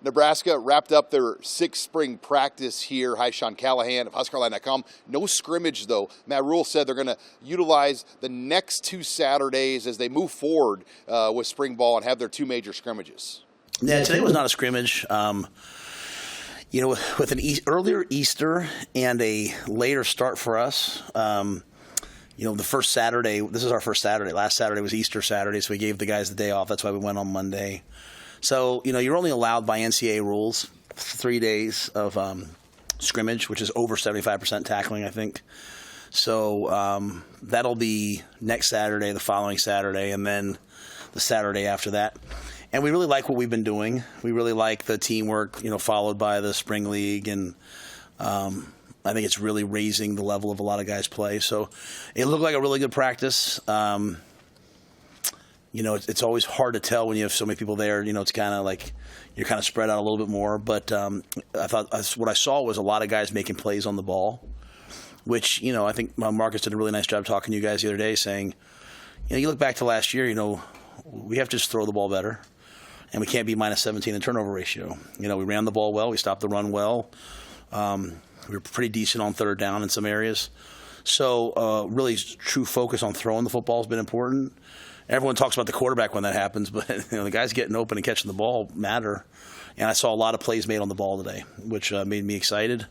Nebraska wrapped up their sixth spring practice here. Hi, Sean Callahan of HuskerOnline.com. No scrimmage, though. Matt Rule said they're going to utilize the next 2 Saturdays as they move forward with spring ball and have their 2 major scrimmages. Yeah, today was not a scrimmage. With an earlier Easter and a later start for us, the first Saturday, this is our first Saturday. Last Saturday was Easter Saturday, so we gave the guys the day off. That's why we went on Monday. So, you're only allowed by NCAA rules 3 days of scrimmage, which is over 75% tackling, I think. So that'll be next Saturday, the following Saturday, and then the Saturday after that. And we really like what we've been doing. We really like the teamwork, followed by the spring league, and I think it's really raising the level of a lot of guys' play. So it looked like a really good practice. It's always hard to tell when you have so many people there. It's kind of like you're kind of spread out a little bit more. But I thought what I saw was a lot of guys making plays on the ball, which, I think Marcus did a really nice job talking to you guys the other day saying, you look back to last year, we have to just throw the ball better. And we can't be minus 17 in turnover ratio. We ran the ball well. We stopped the run well. We were pretty decent on third down in some areas. So really true focus on throwing the football has been important. Everyone talks about the quarterback when that happens, but the guys getting open and catching the ball matter. And I saw a lot of plays made on the ball today, which made me excited.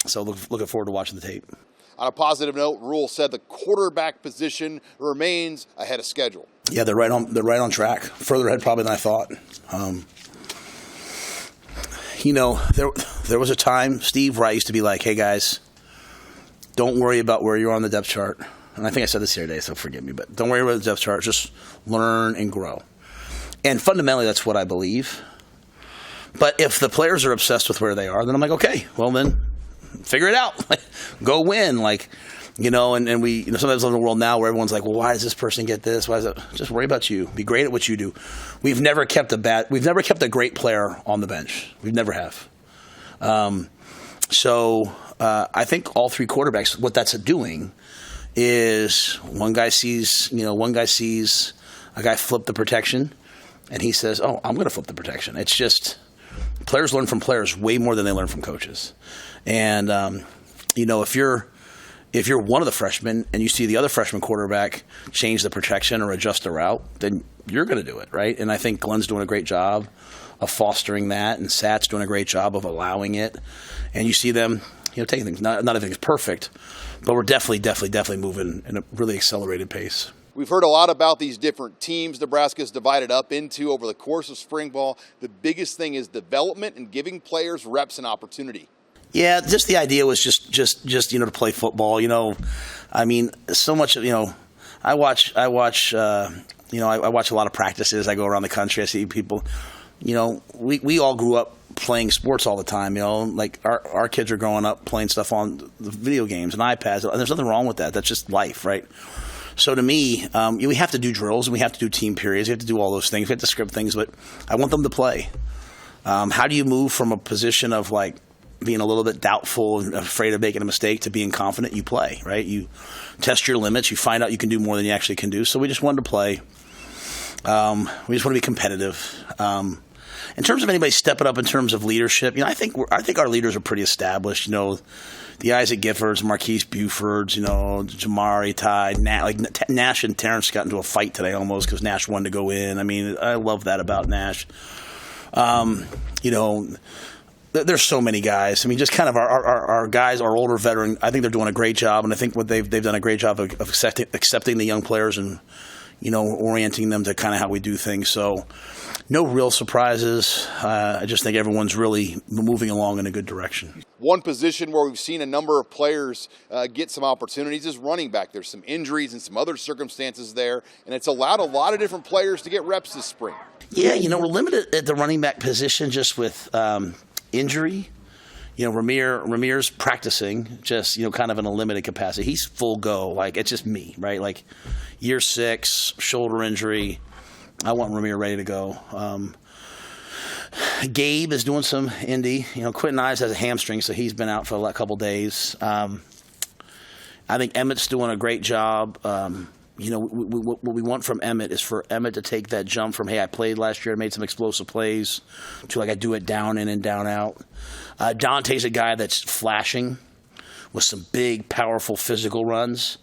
So looking forward to watching the tape. On a positive note, Rule said the quarterback position remains ahead of schedule. Yeah, they're right on track. Further ahead probably than I thought. There was a time, Steve, where I used to be like, hey guys, don't worry about where you're on the depth chart. And I think I said this the other day, so forgive me, but don't worry about the depth chart. Just learn and grow. And fundamentally, that's what I believe. But if the players are obsessed with where they are, then I'm like, okay, well then, figure it out. Go win. And we, sometimes live in a world now where everyone's like, well, why does this person get this? Why is it? Just worry about you. Be great at what you do. We've never kept a great player on the bench. We never have. So I think all 3 quarterbacks, what that's doing is one guy sees a guy flip the protection and he says, oh, I'm going to flip the protection. It's just players learn from players way more than they learn from coaches. And, if you're one of the freshmen and you see the other freshman quarterback change the protection or adjust the route, then you're going to do it, right? And I think Glenn's doing a great job of fostering that, and Sat's doing a great job of allowing it. And you see them, taking things. Not everything's perfect, but we're definitely moving in a really accelerated pace. We've heard a lot about these different teams Nebraska's divided up into over the course of spring ball. The biggest thing is development and giving players reps and opportunity. Yeah, just the idea was just to play football. So much. I watch a lot of practices. I go around the country. I see people. We all grew up playing sports all the time. Like our kids are growing up playing stuff on the video games and iPads. And there's nothing wrong with that. That's just life, right? So to me, we have to do drills and we have to do team periods. We have to do all those things. We have to script things, but I want them to play. How do you move from a position of being a little bit doubtful and afraid of making a mistake to being confident? You play, right? You test your limits. You find out you can do more than you actually can do. So we just wanted to play. We just want to be competitive. In terms of anybody stepping up in terms of leadership, I think our leaders are pretty established. The Isaac Giffords, Marquise Bufords, Jamari, Ty, Nash and Terrence got into a fight today almost because Nash wanted to go in. I mean, I love that about Nash. There's so many guys. I mean, just kind of our guys, our older veteran, I think they're doing a great job, and I think what they've done a great job of accepting the young players and, orienting them to kind of how we do things. So no real surprises. I just think everyone's really moving along in a good direction. One position where we've seen a number of players get some opportunities is running back. There's some injuries and some other circumstances there, and it's allowed a lot of different players to get reps this spring. Yeah, we're limited at the running back position just with injury. Ramir's practicing just, kind of in a limited capacity. He's full go. It's just me, right? Year 6, shoulder injury. I want Ramir ready to go. Gabe is doing some indie. Quentin Ives has a hamstring, so he's been out for a couple days. I think Emmett's doing a great job. what we want from Emmett is for Emmett to take that jump from, hey, I played last year, I made some explosive plays, to like I do it down in and down out. Dante's a guy that's flashing with some big, powerful physical runs.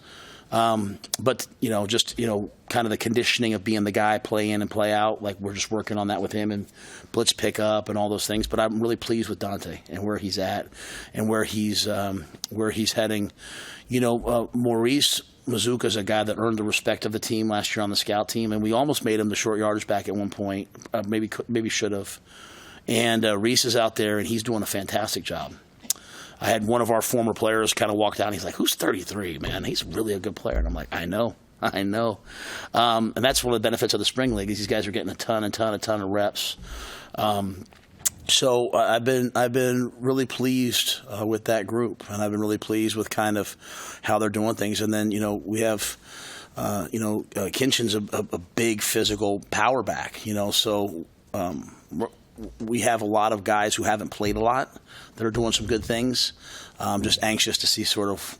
But kind of the conditioning of being the guy, play in and play out. Like we're just working on that with him and blitz pickup and all those things. But I'm really pleased with Dante and where he's at and where he's heading. Maurice Mazuka is a guy that earned the respect of the team last year on the scout team, and we almost made him the short yardage back at one point. Maybe should have. And Reese is out there, and he's doing a fantastic job. I had one of our former players kind of walk down. He's like, "Who's 33, man? He's really a good player." And I'm like, "I know." And that's one of the benefits of the spring league is these guys are getting a ton of reps. So I've been really pleased with that group, and I've been really pleased with kind of how they're doing things. And then we have Kinchin's a big physical power back. So we have a lot of guys who haven't played a lot that are doing some good things. I'm just anxious to see sort of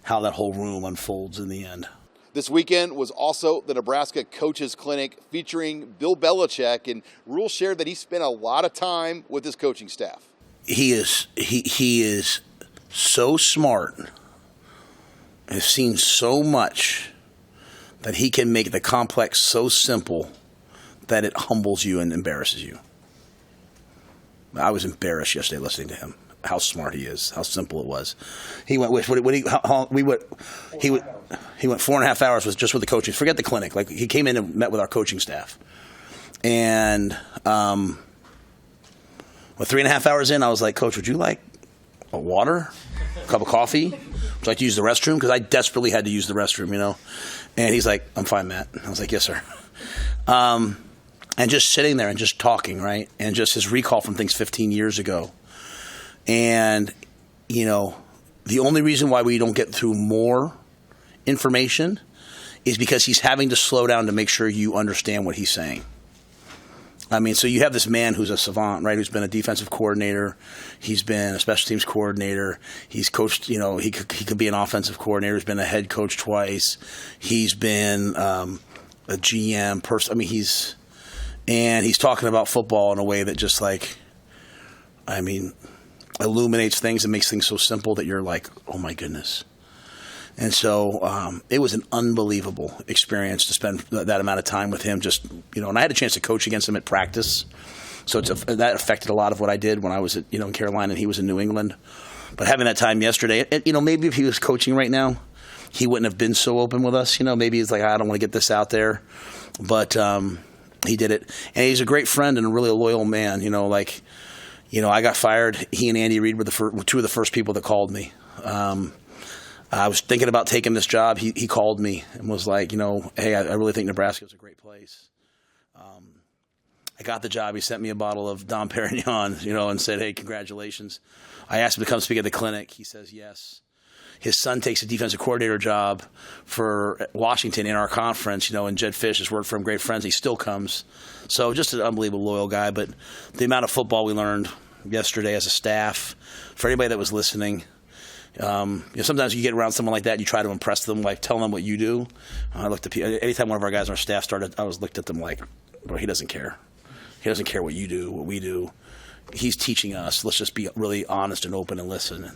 how that whole room unfolds in the end. This weekend was also the Nebraska Coaches Clinic featuring Bill Belichick, and Rule shared that he spent a lot of time with his coaching staff. He is so smart, has seen so much that he can make the complex so simple that it humbles you and embarrasses you. I was embarrassed yesterday listening to him. How smart he is, how simple it was. He went with he went 4.5 hours with the coaching. Forget the clinic. Like he came in and met with our coaching staff, and 3.5 hours in, I was like, "Coach, would you like a water, a cup of coffee? Would you like to use the restroom?" Because I desperately had to use the restroom, And he's like, "I'm fine, Matt." I was like, "Yes, sir." And just sitting there and just talking, right, and just his recall from things 15 years ago. And, the only reason why we don't get through more information is because he's having to slow down to make sure you understand what he's saying. I mean, so you have this man who's a savant, right, who's been a defensive coordinator. He's been a special teams coordinator. He's coached, he could be an offensive coordinator. He's been a head coach twice. He's been a GM person. I mean, he's talking about football in a way that just illuminates things and makes things so simple that you're like, oh my goodness. And so it was an unbelievable experience to spend that amount of time with him. Just and I had a chance to coach against him at practice, so that affected a lot of what I did when I was in Carolina and he was in New England. But having that time yesterday, maybe if he was coaching right now, he wouldn't have been so open with us. Maybe he's like, I don't want to get this out there, but he did it, and he's a great friend and a really loyal man. I got fired. He and Andy Reid were two of the first people that called me. I was thinking about taking this job. He called me and was like, hey, I really think Nebraska is a great place. I got the job. He sent me a bottle of Dom Perignon, and said, hey, congratulations. I asked him to come speak at the clinic. He says yes. His son takes a defensive coordinator job for Washington in our conference, and Jed Fish has worked for him, great friends. He still comes. So just an unbelievable loyal guy. But the amount of football we learned yesterday as a staff, for anybody that was listening, sometimes you get around someone like that and you try to impress them, like tell them what you do. I looked at anytime one of our guys on our staff started, I looked at them like, bro, he doesn't care. He doesn't care what you do, what we do. He's teaching us. Let's just be really honest and open and listen.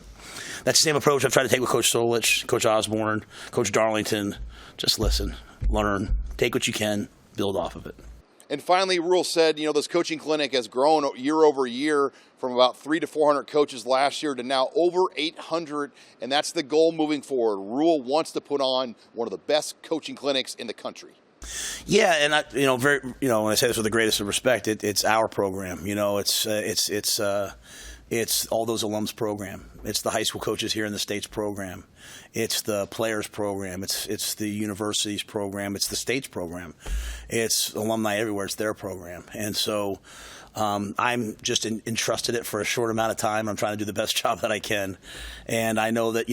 That's the same approach I've tried to take with Coach Solich, Coach Osborne, Coach Darlington. Just listen, learn, take what you can, build off of it. And finally, Rule said, this coaching clinic has grown year over year from about 300 to 400 coaches last year to now over 800, and that's the goal moving forward. Rule wants to put on one of the best coaching clinics in the country. Yeah, and when I say this with the greatest of respect, it's our program. It's all those alums program. It's the high school coaches here in the state's program. It's the players program. It's the university's program. It's the state's program. It's alumni everywhere. It's their program. And so I'm just entrusted it for a short amount of time. I'm trying to do the best job that I can. And I know that,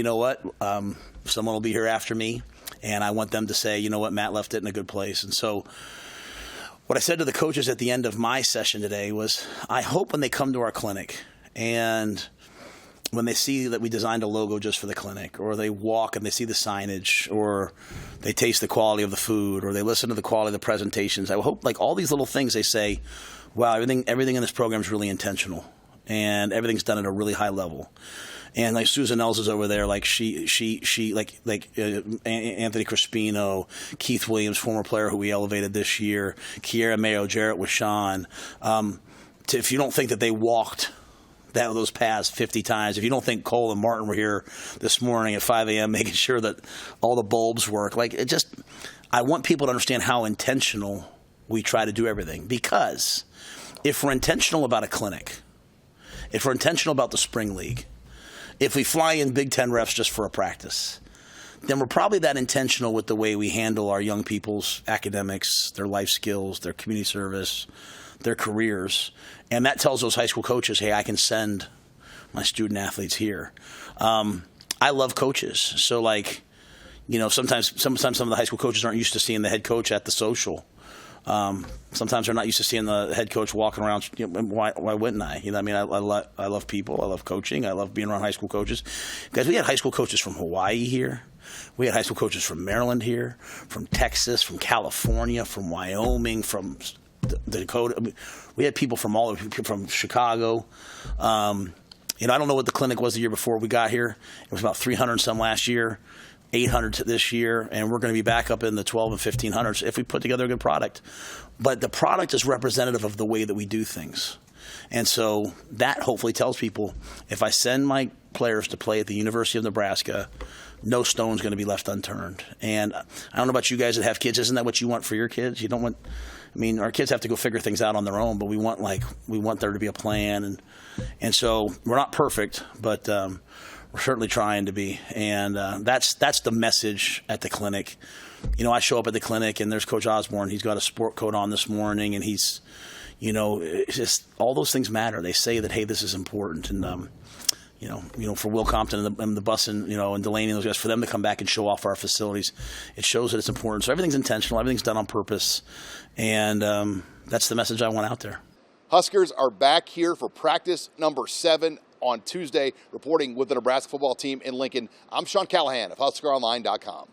someone will be here after me. And I want them to say, Matt left it in a good place. And so what I said to the coaches at the end of my session today was, I hope when they come to our clinic and when they see that we designed a logo just for the clinic, or they walk and they see the signage, or they taste the quality of the food, or they listen to the quality of the presentations, I hope like all these little things they say, wow, everything in this program is really intentional, and everything's done at a really high level. And like Susan Els is over there, like she Anthony Crispino, Keith Williams, former player who we elevated this year, Kiera Mayo, Jarrett Washawn. If you don't think that they walked those paths 50 times, if you don't think Cole and Martin were here this morning at 5 a.m. making sure that all the bulbs work, I want people to understand how intentional we try to do everything. Because if we're intentional about a clinic, if we're intentional about the spring league, if we fly in Big Ten refs just for a practice, then we're probably that intentional with the way we handle our young people's academics, their life skills, their community service, their careers. And that tells those high school coaches, hey, I can send my student athletes here. I love coaches. So sometimes some of the high school coaches aren't used to seeing the head coach at the social. Sometimes they're not used to seeing the head coach walking around. Why wouldn't I? I mean, I love people. I love coaching. I love being around high school coaches. Guys, we had high school coaches from Hawaii here. We had high school coaches from Maryland here, from Texas, from California, from Wyoming, from Dakota. We had people from all over, from Chicago. I don't know what the clinic was the year before we got here. It was about 300 and some last year. 800 this year, and we're going to be back up in the 12 and 1500s if we put together a good product. But the product is representative of the way that we do things. And so that hopefully tells people, if I send my players to play at the University of Nebraska, no stone's going to be left unturned. And I don't know about you guys that have kids. Isn't that what you want for your kids? You don't want, our kids have to go figure things out on their own, but we want there to be a plan. And so we're not perfect, but we're certainly trying to be, and that's the message at the clinic. I show up at the clinic, and there's Coach Osborne. He's got a sport coat on this morning, and he's, it's just all those things matter. They say that, hey, this is important, and for Will Compton and the bus and Delaney and those guys, for them to come back and show off our facilities, it shows that it's important. So everything's intentional, everything's done on purpose, and that's the message I want out there. Huskers are back here for practice number 7 on Tuesday, reporting with the Nebraska football team in Lincoln. I'm Sean Callahan of HuskerOnline.com.